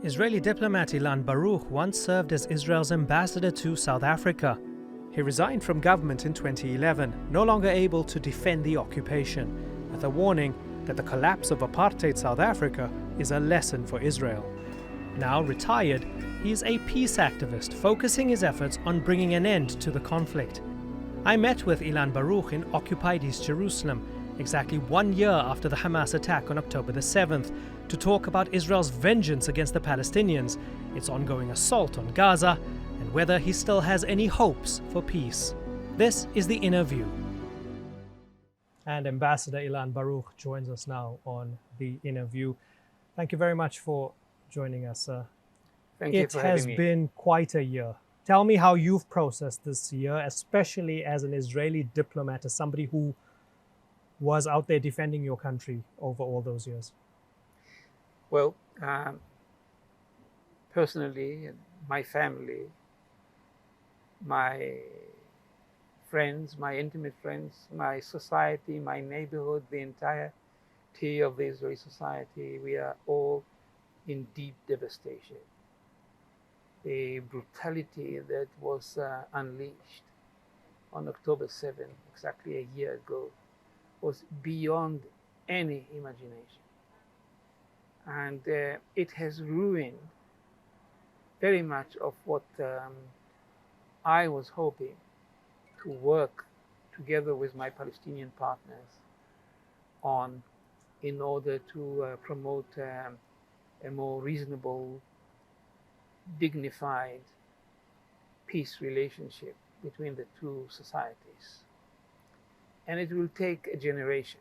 Israeli diplomat Ilan Baruch once served as Israel's ambassador to South Africa. He resigned from government in 2011, no longer able to defend the occupation, with a warning that the collapse of apartheid South Africa is a lesson for Israel. Now retired, he is a peace activist focusing his efforts on bringing an end to the conflict. I met with Ilan Baruch in occupied East Jerusalem, exactly 1 year after the Hamas attack on October the 7th, to talk about Israel's vengeance against the Palestinians, its ongoing assault on Gaza, and whether he still has any hopes for peace. This is the InnerView. And Ambassador Ilan Baruch joins us now on the InnerView. Thank you very much for joining us, sir. Thank you for having me. It has been quite a year. Tell me how you've processed this year, especially as an Israeli diplomat, as somebody who was out there defending your country over all those years. Well, personally, my family, my friends, my intimate friends, my society, my neighborhood, the entirety of the Israeli society, we are all in deep devastation. The brutality that was unleashed on October 7th, exactly a year ago, was beyond any imagination. And it has ruined very much of what I was hoping to work together with my Palestinian partners on in order to promote a more reasonable, dignified peace relationship between the two societies. And it will take a generation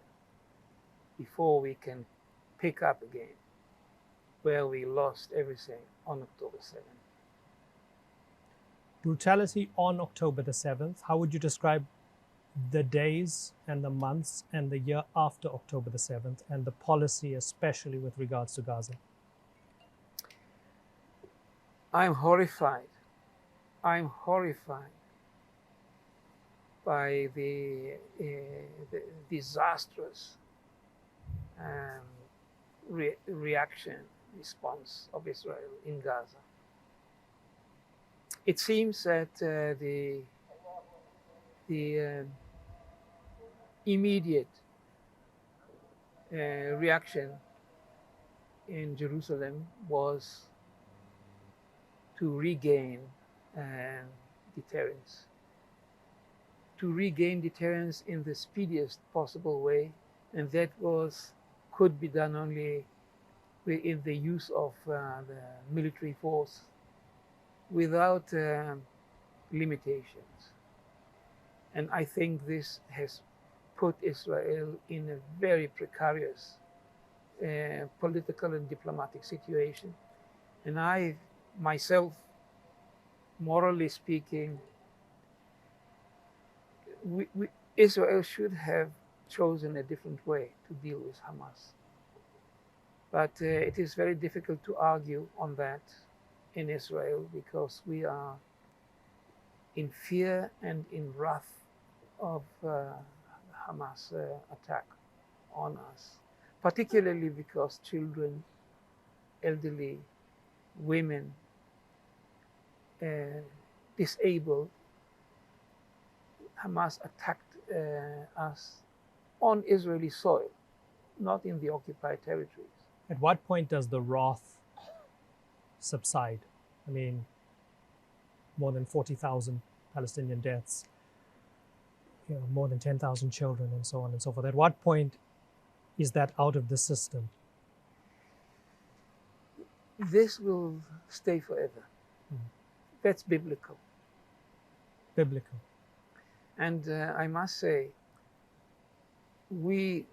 before we can pick up again where we lost everything on October 7th. Brutality on October the 7th. How would you describe the days and the months and the year after October the 7th and the policy, especially with regards to Gaza? I'm horrified. I'm horrified by the disastrous response of Israel in Gaza. It seems that the immediate reaction in Jerusalem was to regain deterrence. To regain deterrence in the speediest possible way, and that could be done only in the use of the military force without limitations. And I think this has put Israel in a very precarious political and diplomatic situation. And I, myself, morally speaking, Israel should have chosen a different way to deal with Hamas. But it is very difficult to argue on that in Israel because we are in fear and in wrath of Hamas attack on us, particularly because children, elderly, women, disabled, Hamas attacked us on Israeli soil, not in the occupied territories. At what point does the wrath subside? I mean, more than 40,000 Palestinian deaths, more than 10,000 children, and so on and so forth. At what point is that out of the system? This will stay forever. That's biblical. Biblical. And I must say, we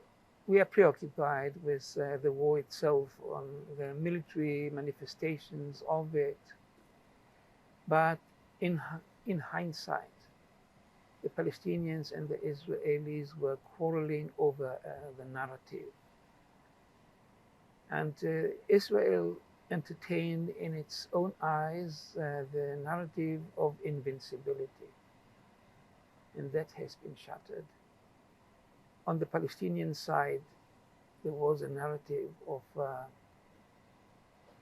are preoccupied with the war itself, on the military manifestations of it. But in hindsight, the Palestinians and the Israelis were quarreling over the narrative. And Israel entertained in its own eyes the narrative of invincibility. And that has been shattered. On the Palestinian side, there was a narrative of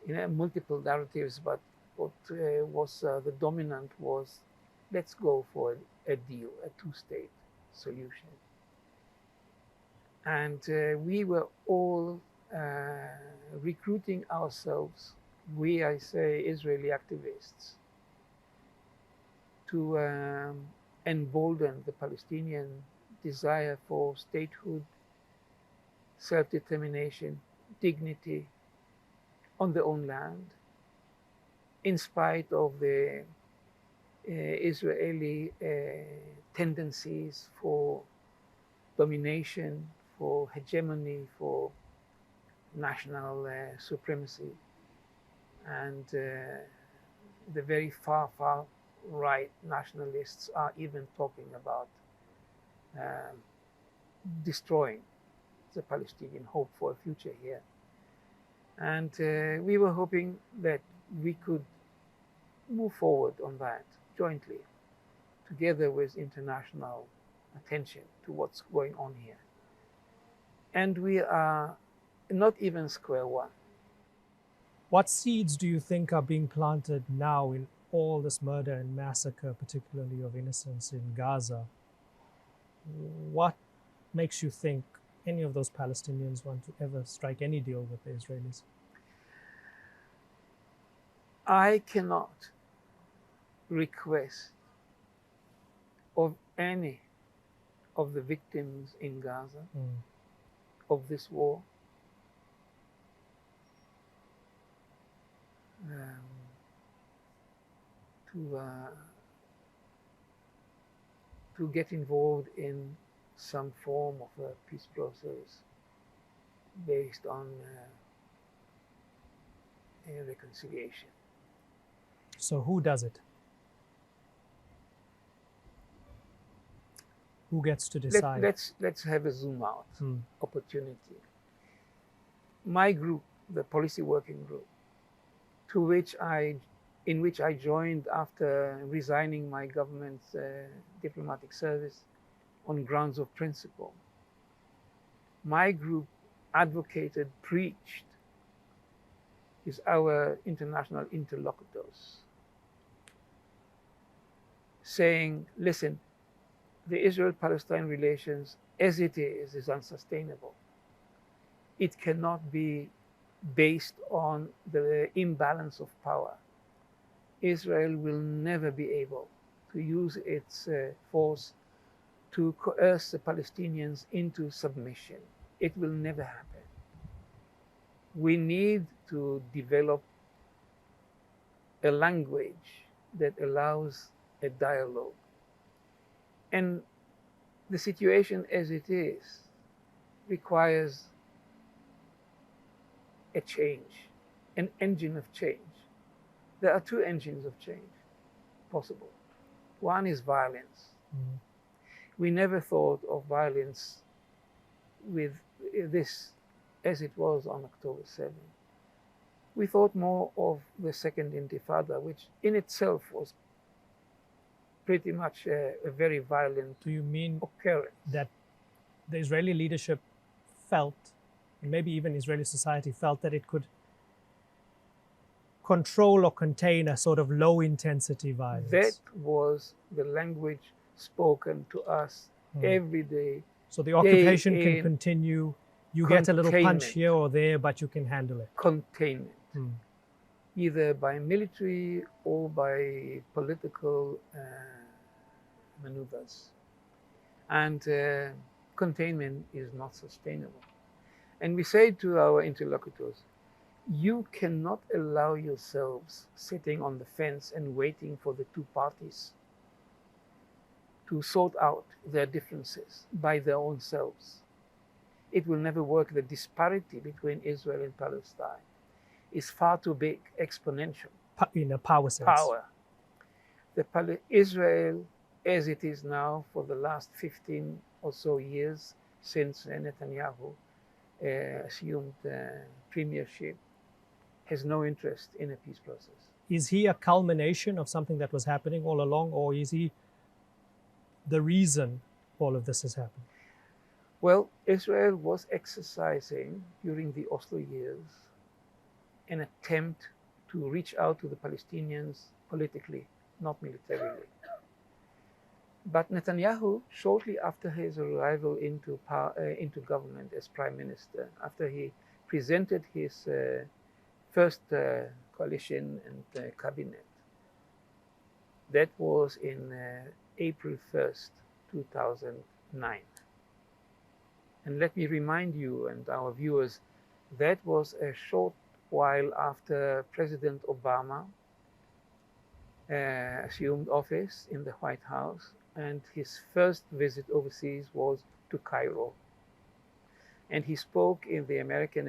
multiple narratives, but what was the dominant was, let's go for a deal, a two-state solution. And we were all recruiting ourselves, I say Israeli activists, to embolden the Palestinian desire for statehood, self-determination, dignity on their own land, in spite of the Israeli tendencies for domination, for hegemony, for national supremacy, and the very far right nationalists are even talking about destroying the Palestinian hope for a future here. And we were hoping that we could move forward on that jointly, together with international attention to what's going on here. And we are not even square one. What seeds do you think are being planted now in all this murder and massacre, particularly of innocents in Gaza? What makes you think any of those Palestinians want to ever strike any deal with the Israelis? I cannot request of any of the victims in Gaza of this war to get involved in some form of a peace process based on a reconciliation. So who does it? Who gets to decide? Let's have a zoom out opportunity. My group, the policy working group, in which I joined after resigning my government's diplomatic service on grounds of principle. My group advocated, preached, is our international interlocutors, saying, listen, the Israel-Palestine relations as it is unsustainable. It cannot be based on the imbalance of power. Israel will never be able to use its force to coerce the Palestinians into submission. It will never happen. We need to develop a language that allows a dialogue. And the situation as it is requires a change, an engine of change. There are two engines of change possible. One is violence. We never thought of violence with this as it was on October 7. We thought more of the Second Intifada, which in itself was pretty much a very violent occurrence. Do you mean that the Israeli leadership felt, and maybe even Israeli society felt, that it could control or contain a sort of low-intensity violence? That was the language spoken to us every day. So the occupation can continue. You get a little punch here or there, but you can handle it. Containment. Either by military or by political maneuvers. And containment is not sustainable. And we say to our interlocutors, you cannot allow yourselves sitting on the fence and waiting for the two parties to sort out their differences by their own selves. It will never work. The disparity between Israel and Palestine is far too big, exponential. In a power sense. Israel, as it is now for the last 15 or so years since Netanyahu assumed premiership, has no interest in a peace process. Is he a culmination of something that was happening all along, or is he the reason all of this has happened? Well, Israel was exercising during the Oslo years an attempt to reach out to the Palestinians politically, not militarily. But Netanyahu, shortly after his arrival into government as prime minister, after he presented his first coalition and cabinet, that was in April 1st, 2009. And let me remind you and our viewers, that was a short while after President Obama assumed office in the White House, and his first visit overseas was to Cairo. And he spoke in the American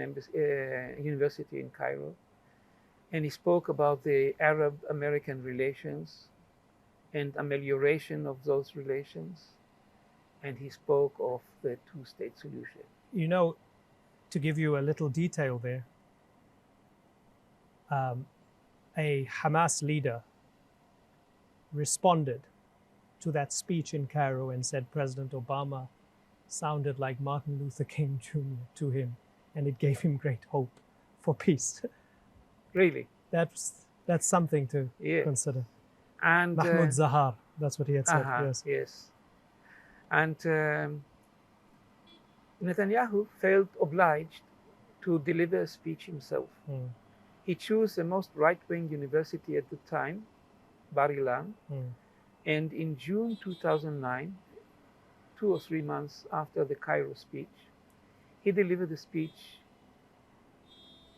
University in Cairo, and he spoke about the Arab-American relations and amelioration of those relations, and he spoke of the two-state solution. You know, to give you a little detail there, a Hamas leader responded to that speech in Cairo and said President Obama sounded like Martin Luther King Jr. to him, and it gave him great hope for peace. Really? That's something to consider. And Mahmoud Zahar, that's what he had said. Yes. And Netanyahu felt obliged to deliver a speech himself. He chose the most right-wing university at the time, Bar Ilan, and in June 2009, 2 or 3 months after the Cairo speech, he delivered a speech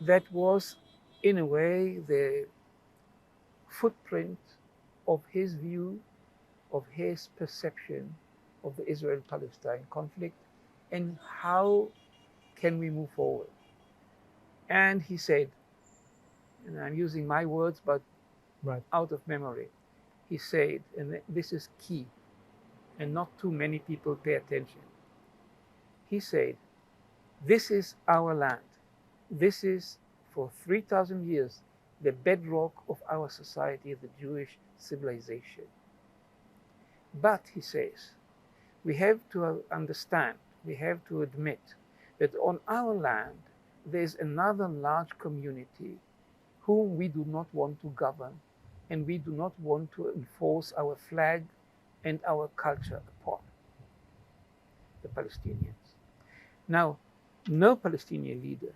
that was, in a way, the footprint of his view, of his perception of the Israel-Palestine conflict, and how can we move forward. And he said, and I'm using my words, but out of memory, he said, and this is key, and not too many people pay attention. He said, this is our land. This is, for 3,000 years, the bedrock of our society, the Jewish civilization. But, he says, we have to understand, we have to admit that on our land, there's another large community whom we do not want to govern, and we do not want to enforce our flag and our culture upon, the Palestinians. Now, no Palestinian leader,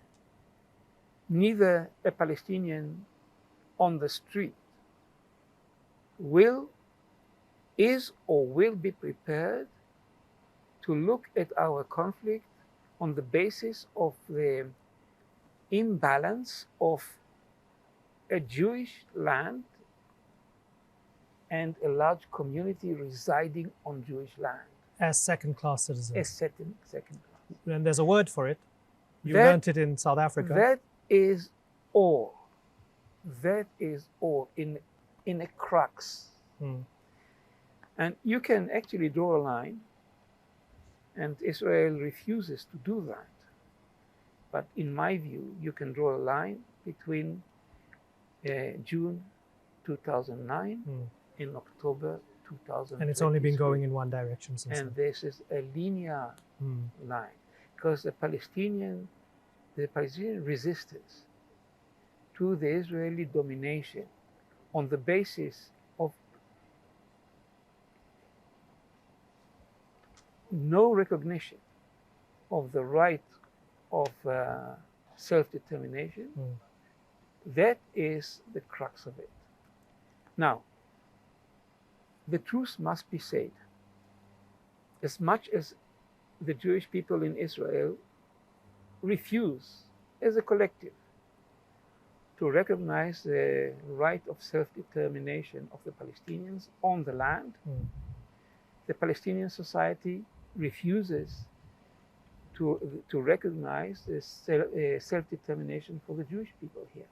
neither a Palestinian on the street, is or will be prepared to look at our conflict on the basis of the imbalance of a Jewish land and a large community residing on Jewish land. As second-class citizens. As second class. And there's a word for it. You learned it in South Africa. That is all. That is all in a crux. And you can actually draw a line, and Israel refuses to do that. But in my view, you can draw a line between June 2009 and October 2000. And it's only been going in one direction since then. And this is a linear line, because the Palestinian resistance to the Israeli domination on the basis of no recognition of the right of self-determination, that is the crux of it. Now, the truth must be said. As much as the Jewish people in Israel refuse, as a collective, to recognize the right of self-determination of the Palestinians on the land, the Palestinian society refuses to recognize this self-determination for the Jewish people here.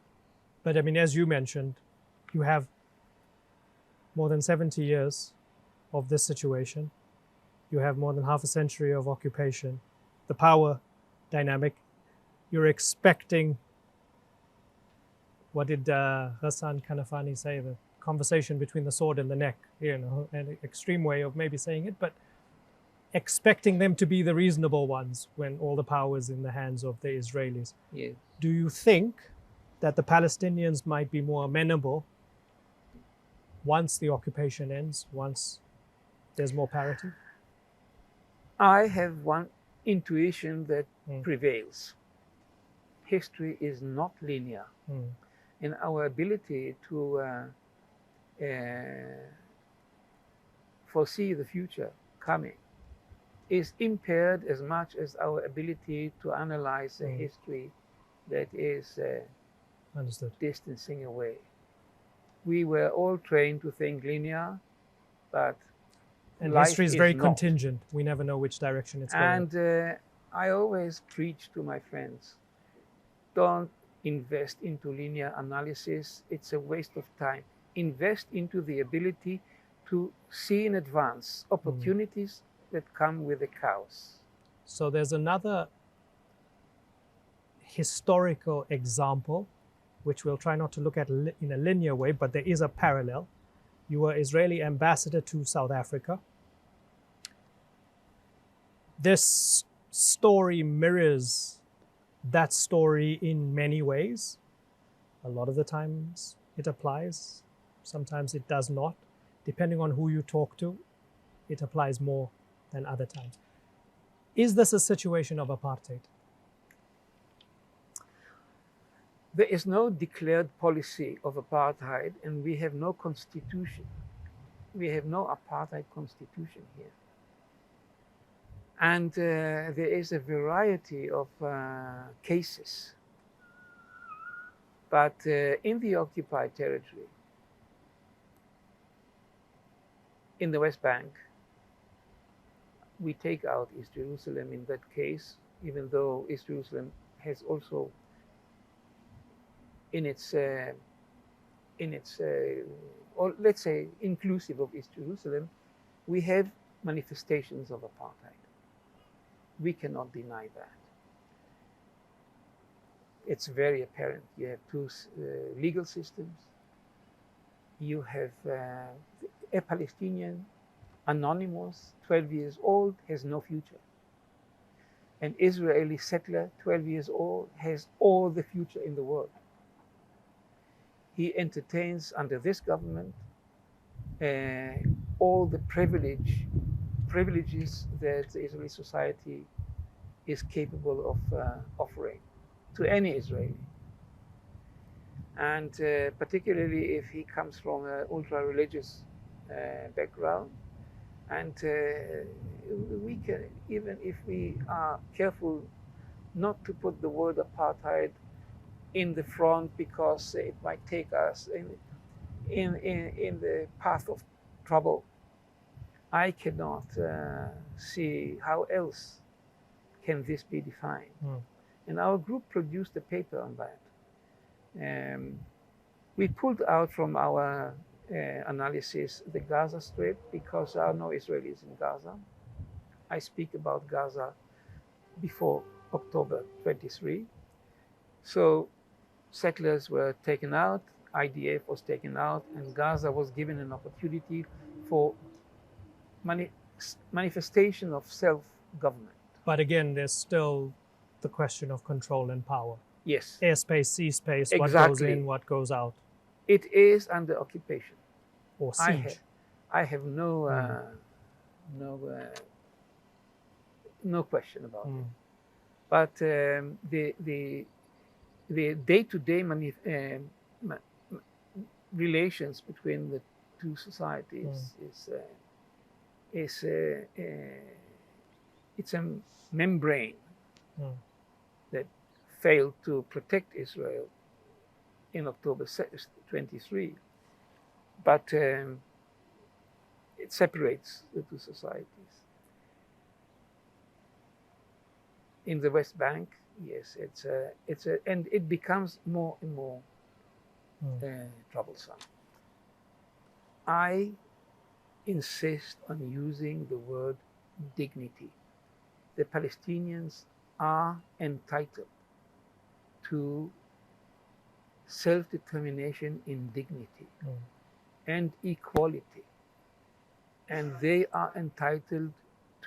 But I mean, as you mentioned, you have more than 70 years of this situation. You have more than half a century of occupation. The power dynamic, you're expecting, what did Hassan Kanafani say, the conversation between the sword and the neck, you know, an extreme way of maybe saying it, but expecting them to be the reasonable ones when all the power is in the hands of the Israelis. Yes. Do you think that the Palestinians might be more amenable once the occupation ends, once there's more parity? I have one intuition that Mm. prevails. History is not linear, and our ability to foresee the future coming is impaired as much as our ability to analyze a history that is Understood. distancing away. We were all trained to think linear, but And life history is very not. contingent. We never know which direction it's going. And I always preach to my friends, don't invest into linear analysis. It's a waste of time. Invest into the ability to see in advance opportunities that come with the chaos. So there's another historical example, which we'll try not to look at in a linear way, but there is a parallel. You were Israeli ambassador to South Africa. This story mirrors that story in many ways. A lot of the times it applies, sometimes it does not. Depending on who you talk to, it applies more than other times. Is this a situation of apartheid? There is no declared policy of apartheid, and we have no constitution. We have no apartheid constitution here. And there is a variety of cases. But in the occupied territory, in the West Bank, we take out East Jerusalem in that case, even though East Jerusalem has also in its or let's say inclusive of East Jerusalem, we have manifestations of apartheid. We cannot deny that. It's very apparent. You have two legal systems. You have a Palestinian, anonymous, 12 years old, has no future. An Israeli settler, 12 years old, has all the future in the world. He entertains under this government all the privileges that the Israeli society is capable of offering to any Israeli. And particularly if he comes from an ultra-religious background. And we can, even if we are careful not to put the word apartheid in the front because it might take us in the path of trouble, I cannot see how else can this be defined. And our group produced a paper on that. We pulled out from our analysis the Gaza Strip because there are no Israelis in Gaza. I speak about Gaza before October 23. So settlers were taken out, IDF was taken out, and Gaza was given an opportunity for manifestation of self-government. But again, there's still the question of control and power. Yes. Airspace, sea space, Exactly. What goes in, what goes out. It is under occupation. Or siege. I have no question about it. But the day-to-day relations between the two societies it's a membrane that failed to protect Israel in October 23. But it separates the two societies. In the West Bank, yes, and it becomes more and more troublesome. I insist on using the word dignity. The Palestinians are entitled to self-determination in dignity and equality. And they are entitled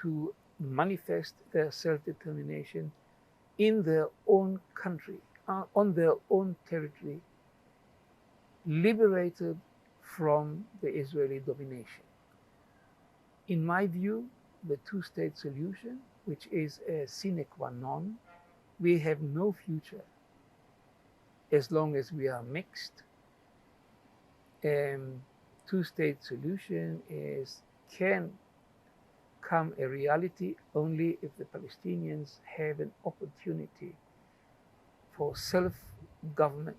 to manifest their self-determination in their own country. on their own territory, liberated from the Israeli domination. In my view, the two-state solution, which is a sine qua non, we have no future as long as we are mixed. Two-state solution can become a reality only if the Palestinians have an opportunity for self-government,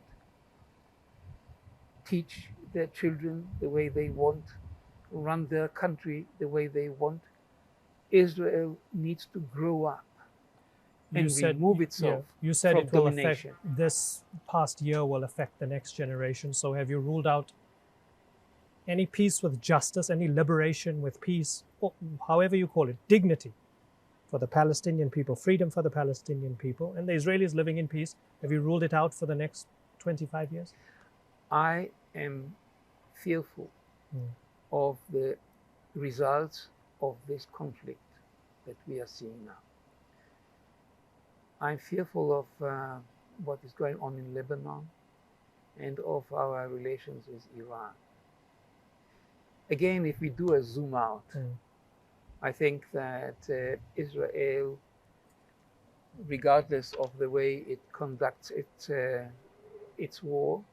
teach their children the way they want, run their country the way they want. Israel needs to grow up and remove itself you said from it will domination. affect, this past year will affect the next generation. So have you ruled out any peace with justice, any liberation with peace, or however you call it, dignity for the Palestinian people, freedom for the Palestinian people, and the Israelis living in peace? Have you ruled it out for the next 25 years? I am fearful of the results of this conflict that we are seeing now. I'm fearful of what is going on in Lebanon and of our relations with Iran. Again, if we do a zoom out, I think that Israel, regardless of the way it conducts its war,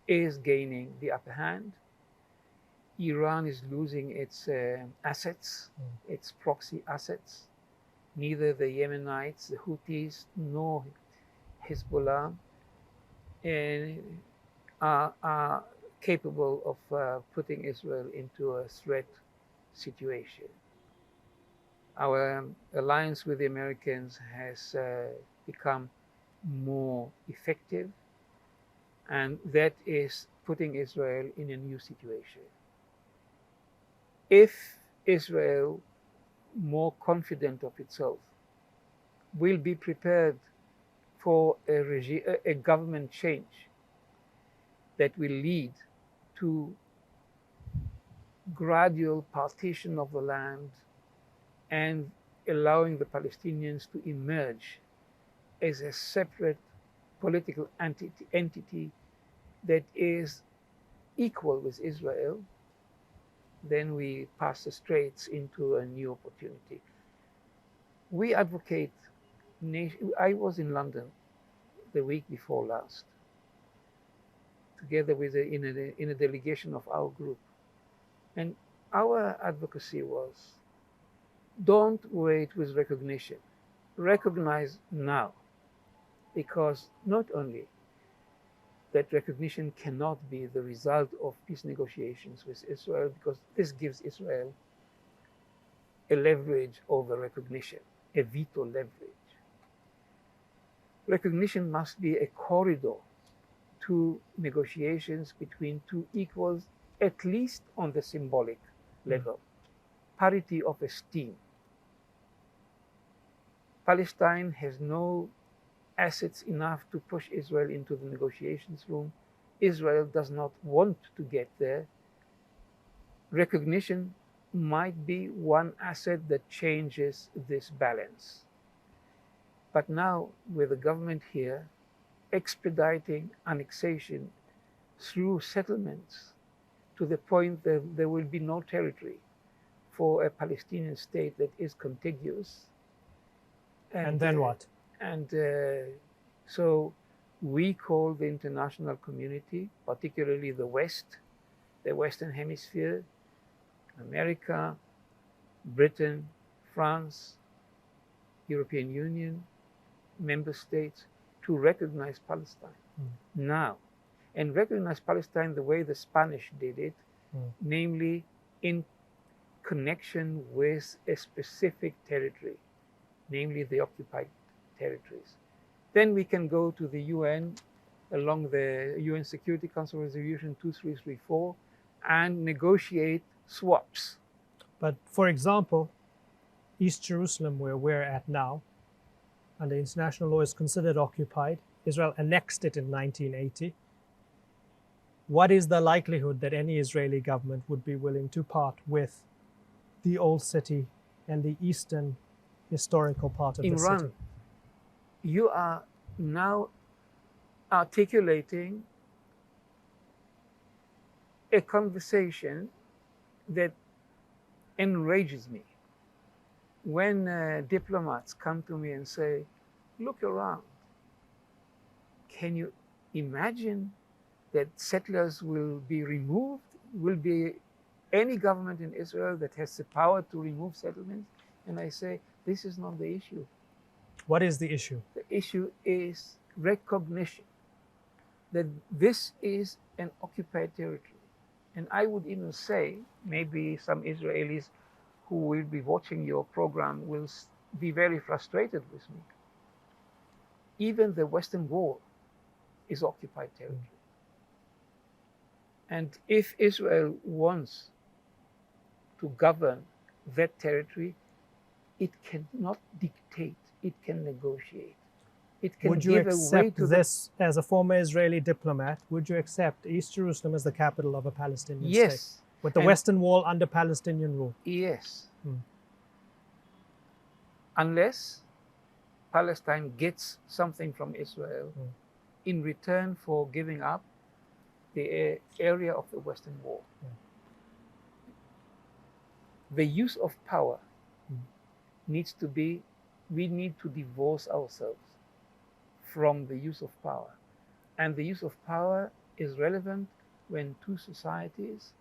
is gaining the upper hand. Iran is losing its assets, its proxy assets. Neither the Yemenites, the Houthis, nor Hezbollah are capable of putting Israel into a threat situation. Our alliance with the Americans has become more effective, and that is putting Israel in a new situation. If Israel, more confident of itself, will be prepared for a government change that will lead to gradual partition of the land and allowing the Palestinians to emerge as a separate political entity that is equal with Israel, then we pass the straits into a new opportunity. We advocate, I was in London the week before last, together with in a delegation of our group. And our advocacy was, don't wait with recognition. Recognize now, because not only that recognition cannot be the result of peace negotiations with Israel, because this gives Israel a leverage over recognition, a veto leverage. Recognition must be a corridor to negotiations between two equals, at least on the symbolic level. Parity of esteem. Palestine has no assets enough to push Israel into the negotiations room. Israel does not want to get there. Recognition might be one asset that changes this balance. But now, with the government here expediting annexation through settlements to the point that there will be no territory for a Palestinian state that is contiguous. And then what? And so we call the international community, particularly the West, the Western Hemisphere, America, Britain, France, European Union, member states, to recognize Palestine now. And recognize Palestine the way the Spanish did it, namely in connection with a specific territory, namely the occupied territories. Then we can go to the UN along the UN Security Council Resolution 2334 and negotiate swaps. But for example, East Jerusalem, where we're at now, under international law is considered occupied. Israel annexed it in 1980. What is the likelihood that any Israeli government would be willing to part with the old city and the eastern historical part of the city? you are now articulating a conversation that enrages me. When diplomats come to me and say, look around, can you imagine that settlers will be removed? Will be any government in Israel that has the power to remove settlements? And I say, this is not the issue. What is the issue? The issue is recognition that this is an occupied territory. And I would even say, maybe some Israelis who will be watching your program will be very frustrated with me. Even the Western Wall is occupied territory. And if Israel wants to govern that territory, it cannot dictate, it can negotiate. It can Would you give a way accept to this, as a former Israeli diplomat, would you accept East Jerusalem as the capital of a Palestinian state? Yes. With the And Western Wall under Palestinian rule? yes. Hmm. Unless Palestine gets something from Israel in return for giving up the area of the Western Wall. The use of power needs to be, we need to divorce ourselves from the use of power. And the use of power is relevant when two societies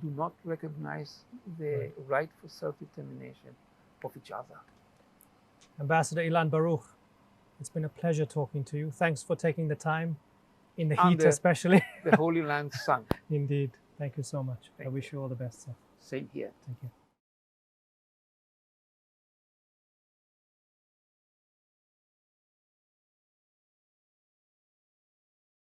do not recognize the right for self-determination of each other. Ambassador Ilan Baruch, it's been a pleasure talking to you. Thanks for taking the time, in the heat Under especially. the Holy Land sun. Indeed. Thank you so much. Thank I wish you all the best, sir. Same here. Thank you.